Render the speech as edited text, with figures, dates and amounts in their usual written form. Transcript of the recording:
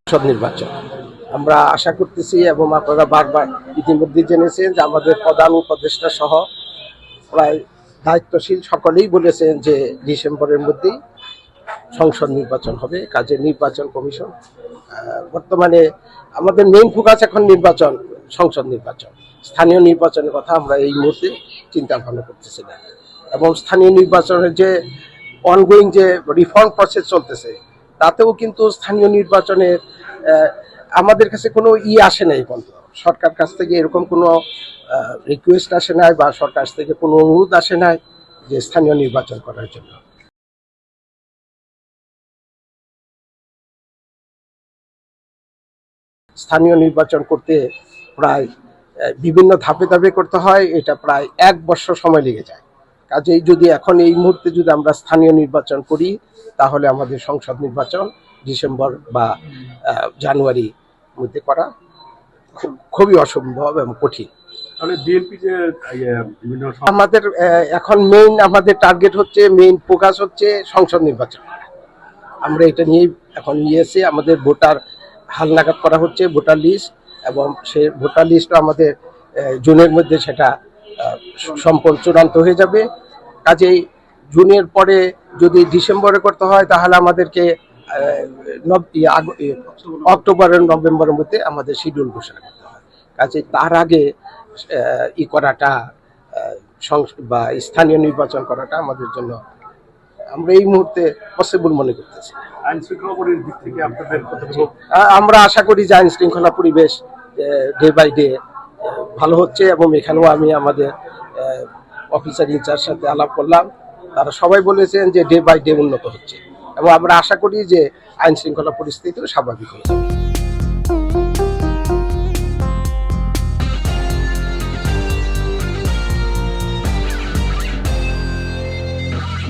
সংসদ নির্বাচন আমরা আশা করতেছি এবং আপনারা বারবার ইতিমধ্যে জেনেছেন যে আমাদের প্রধান উপদেষ্টা সহ প্রায় দায়িত্বশীল সকলেই বলেছেন যে ডিসেম্বরের মধ্যেই সংসদ নির্বাচন হবে। কাজে নির্বাচন কমিশন বর্তমানে আমাদের মেইন ফোকাস এখন নির্বাচন, সংসদ নির্বাচন। স্থানীয় নির্বাচনের কথা আমরা এই মুহূর্তে চিন্তা ভাবনা করতেছি না। এবং স্থানীয় নির্বাচনের যে অনগোয়িং যে রিফর্ম প্রসেস চলতেছে তাতেও কিন্তু স্থানীয় নির্বাচনের আমাদের কাছে কোনো আসে নাই, পর্যন্ত সরকার কাছ থেকে এরকম কোনো রিকোয়েস্ট আসে নাই বা সরকার থেকে কোনো অনুরোধ আসে নাই যে স্থানীয় নির্বাচন করার জন্য। স্থানীয় নির্বাচন করতে প্রায় বিভিন্ন ধাপে ধাপে করতে হয়, এটা প্রায় 1 বছর সময় লেগে যায়। কাজেই যদি এখন এই মুহূর্তে যদি আমরা স্থানীয় নির্বাচন করি তাহলে আমাদের সংসদ নির্বাচন ডিসেম্বর বা জানুয়ারির মধ্যে করা খুবই অসম্ভব এবং কঠিন। আমাদের এখন মেইন আমাদের টার্গেট হচ্ছে, মেইন ফোকাস হচ্ছে সংসদ নির্বাচন। আমরা এটা নিয়ে এখন আমাদের ভোটার হালনাগাদ করা হচ্ছে, ভোটার লিস্ট, এবং সেই ভোটার লিস্টও আমাদের জুনের মধ্যে সেটা সম্পূর্ণ চূড়ান্ত হয়ে যাবে। কাজেই জুনের পরে যদি ডিসেম্বরে করতে হয় তাহলে আমাদেরকে অক্টোবরের নভেম্বরের মধ্যে আমাদের শিডিউল ঘোষণা করতে হয়। কাজেই তার আগে করাটা বা স্থানীয় নির্বাচন করাটা আমাদের জন্য আমরা এই মুহূর্তে পসিবল মনে করতেছি। আইন শৃঙ্খলা পরিবেশ দিক থেকে আপনাদের আমরা আশা করি যে আইন শৃঙ্খলা পরিবেশ ডে বাই ডে ভালো হচ্ছে, এবং এখানেও আমি আমাদের অফিসার ইনচার্জ সাথে আলাপ করলাম, তারা সবাই বলেছেন যে ডে বাই ডে উন্নত হচ্ছে, এবং আমরা আশা করি যে আইন শৃঙ্খলা পরিস্থিতিও স্বাভাবিক হয়ে যাবে।